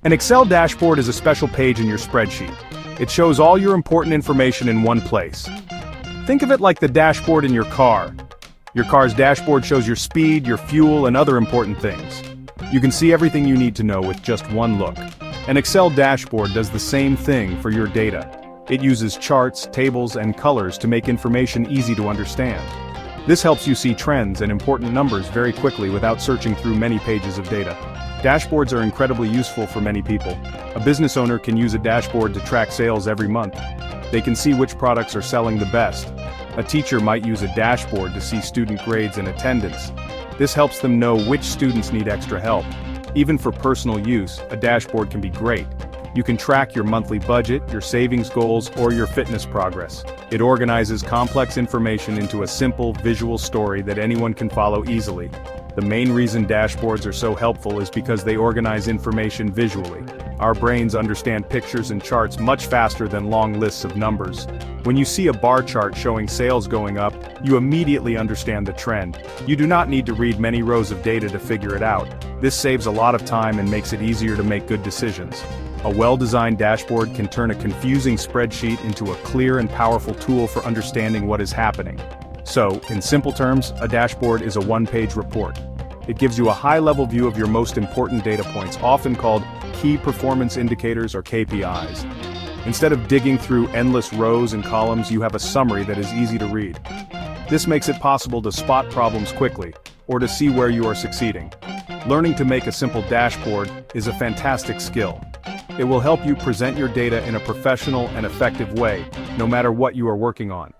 An Excel dashboard is a special page in your spreadsheet. It shows all your important information in one place. Think of it like the dashboard in your car. Your car's dashboard shows your speed, your fuel, and other important things. You can see everything you need to know with just one look. An Excel dashboard does the same thing for your data. It uses charts, tables, and colors to make information easy to understand. This helps you see trends and important numbers very quickly without searching through many pages of data. Dashboards are incredibly useful for many people. A business owner can use a dashboard to track sales every month. They can see which products are selling the best. A teacher might use a dashboard to see student grades and attendance. This helps them know which students need extra help. Even for personal use, a dashboard can be great. You can track your monthly budget, your savings goals, or your fitness progress. It organizes complex information into a simple, visual story that anyone can follow easily. The main reason dashboards are so helpful is because they organize information visually. Our brains understand pictures and charts much faster than long lists of numbers. When you see a bar chart showing sales going up, you immediately understand the trend. You do not need to read many rows of data to figure it out. This saves a lot of time and makes it easier to make good decisions. A well-designed dashboard can turn a confusing spreadsheet into a clear and powerful tool for understanding what is happening. So, in simple terms, a dashboard is a one-page report. It gives you a high-level view of your most important data points, often called key performance indicators or KPIs. Instead of digging through endless rows and columns, you have a summary that is easy to read. This makes it possible to spot problems quickly, or to see where you are succeeding. Learning to make a simple dashboard is a fantastic skill. It will help you present your data in a professional and effective way, no matter what you are working on.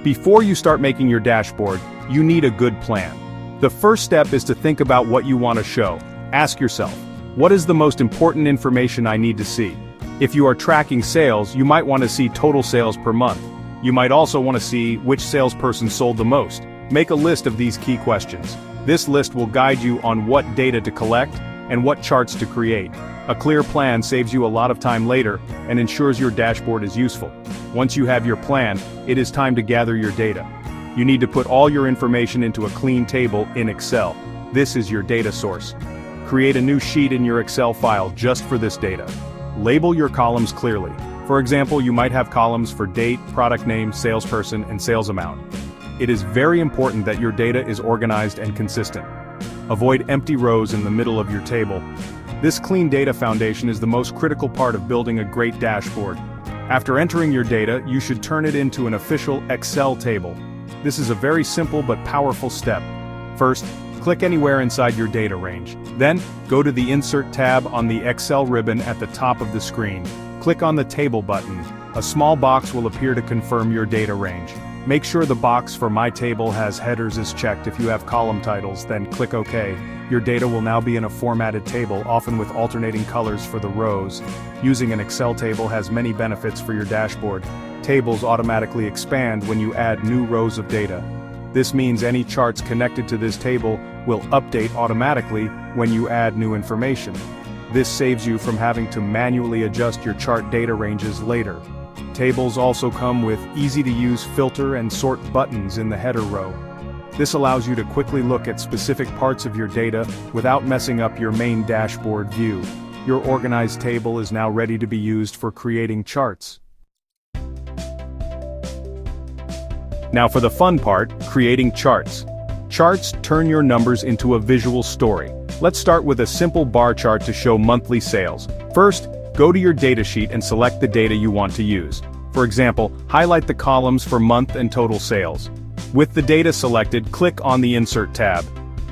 Before you start making your dashboard, you need a good plan. The first step is to think about what you want to show. Ask yourself, what is the most important information I need to see? If you are tracking sales, you might want to see total sales per month. You might also want to see which salesperson sold the most. Make a list of these key questions. This list will guide you on what data to collect and what charts to create. A clear plan saves you a lot of time later and ensures your dashboard is useful. Once you have your plan, it is time to gather your data. You need to put all your information into a clean table in Excel. This is your data source. Create a new sheet in your Excel file just for this data. Label your columns clearly. For example, you might have columns for date, product name, salesperson, and sales amount. It is very important that your data is organized and consistent. Avoid empty rows in the middle of your table. This clean data foundation is the most critical part of building a great dashboard. After entering your data, you should turn it into an official Excel table. This is a very simple but powerful step. First, click anywhere inside your data range. Then, go to the Insert tab on the Excel ribbon at the top of the screen. Click on the Table button. A small box will appear to confirm your data range. Make sure the box for My Table has headers is checked. If you have column titles, then click OK. Your data will now be in a formatted table, often with alternating colors for the rows. Using an Excel table has many benefits for your dashboard. Tables automatically expand when you add new rows of data. This means any charts connected to this table will update automatically when you add new information. This saves you from having to manually adjust your chart data ranges later. Tables also come with easy-to-use filter and sort buttons in the header row. This allows you to quickly look at specific parts of your data without messing up your main dashboard view. Your organized table is now ready to be used for creating charts. Now for the fun part, creating charts. Charts turn your numbers into a visual story. Let's start with a simple bar chart to show monthly sales. First, go to your datasheet and select the data you want to use. For example, highlight the columns for month and total sales. With the data selected, click on the Insert tab.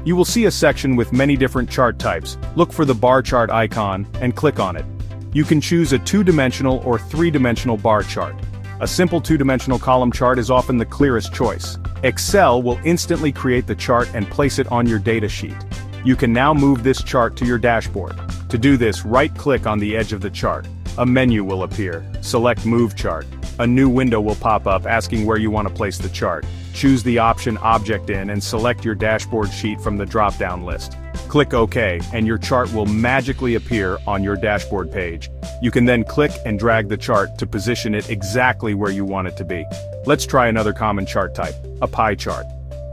You will see a section with many different chart types. Look for the bar chart icon and click on it. You can choose a two-dimensional or three-dimensional bar chart. A simple two-dimensional column chart is often the clearest choice. Excel will instantly create the chart and place it on your data sheet. You can now move this chart to your dashboard. To do this, right-click on the edge of the chart. A menu will appear. Select Move Chart. A new window will pop up asking where you want to place the chart. Choose the option Object In and select your dashboard sheet from the drop-down list. Click OK, and your chart will magically appear on your dashboard page. You can then click and drag the chart to position it exactly where you want it to be. Let's try another common chart type, a pie chart.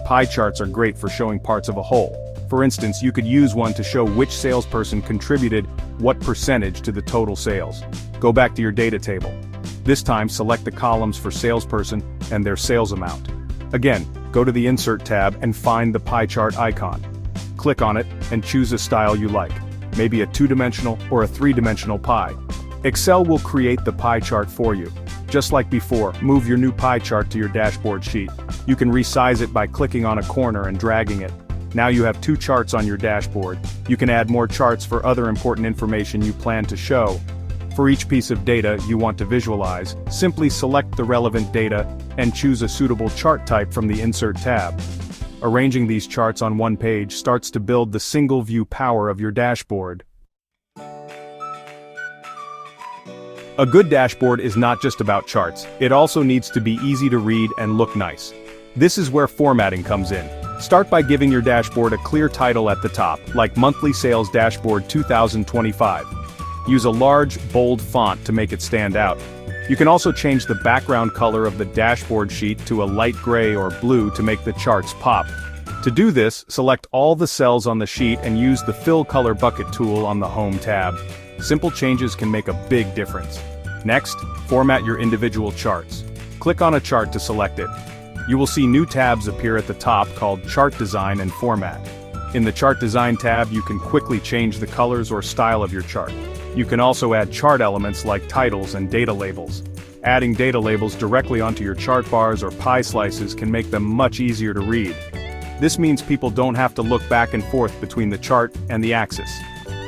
Pie charts are great for showing parts of a whole. For instance, you could use one to show which salesperson contributed what percentage to the total sales. Go back to your data table. This time, select the columns for salesperson and their sales amount. Again, go to the Insert tab and find the pie chart icon. Click on it and choose a style you like, maybe a 2-dimensional or a 3-dimensional pie. Excel will create the pie chart for you. Just like before, move your new pie chart to your dashboard sheet. You can resize it by clicking on a corner and dragging it. Now you have 2 charts on your dashboard. You can add more charts for other important information you plan to show. For each piece of data you want to visualize, simply select the relevant data and choose a suitable chart type from the Insert tab. Arranging these charts on one page starts to build the single view power of your dashboard. A good dashboard is not just about charts, it also needs to be easy to read and look nice. This is where formatting comes in. Start by giving your dashboard a clear title at the top, like Monthly Sales Dashboard 2025. Use a large, bold font to make it stand out. You can also change the background color of the dashboard sheet to a light gray or blue to make the charts pop. To do this, select all the cells on the sheet and use the Fill Color Bucket tool on the Home tab. Simple changes can make a big difference. Next, format your individual charts. Click on a chart to select it. You will see new tabs appear at the top called Chart Design and Format. In the Chart Design tab, you can quickly change the colors or style of your chart. You can also add chart elements like titles and data labels. Adding data labels directly onto your chart bars or pie slices can make them much easier to read. This means people don't have to look back and forth between the chart and the axis.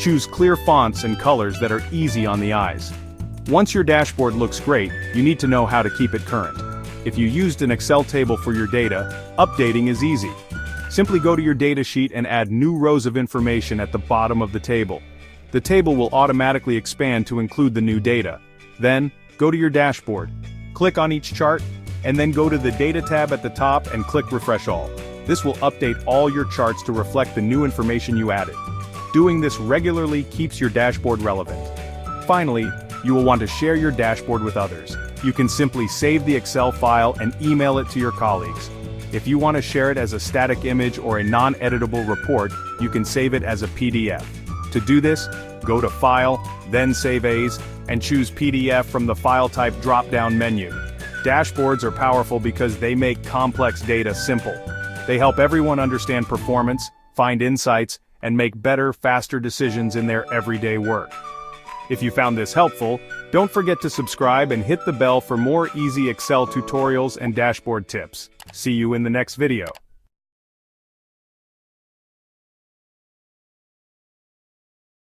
Choose clear fonts and colors that are easy on the eyes. Once your dashboard looks great, you need to know how to keep it current. If you used an Excel table for your data, updating is easy. Simply go to your data sheet and add new rows of information at the bottom of the table. The table will automatically expand to include the new data. Then, go to your dashboard. Click on each chart, and then go to the Data tab at the top and click Refresh All. This will update all your charts to reflect the new information you added. Doing this regularly keeps your dashboard relevant. Finally, you will want to share your dashboard with others. You can simply save the Excel file and email it to your colleagues. If you want to share it as a static image or a non-editable report, you can save it as a PDF. To do this, go to File, then Save As, and choose PDF from the File Type drop-down menu. Dashboards are powerful because they make complex data simple. They help everyone understand performance, find insights, and make better, faster decisions in their everyday work. If you found this helpful, don't forget to subscribe and hit the bell for more easy Excel tutorials and dashboard tips. See you in the next video.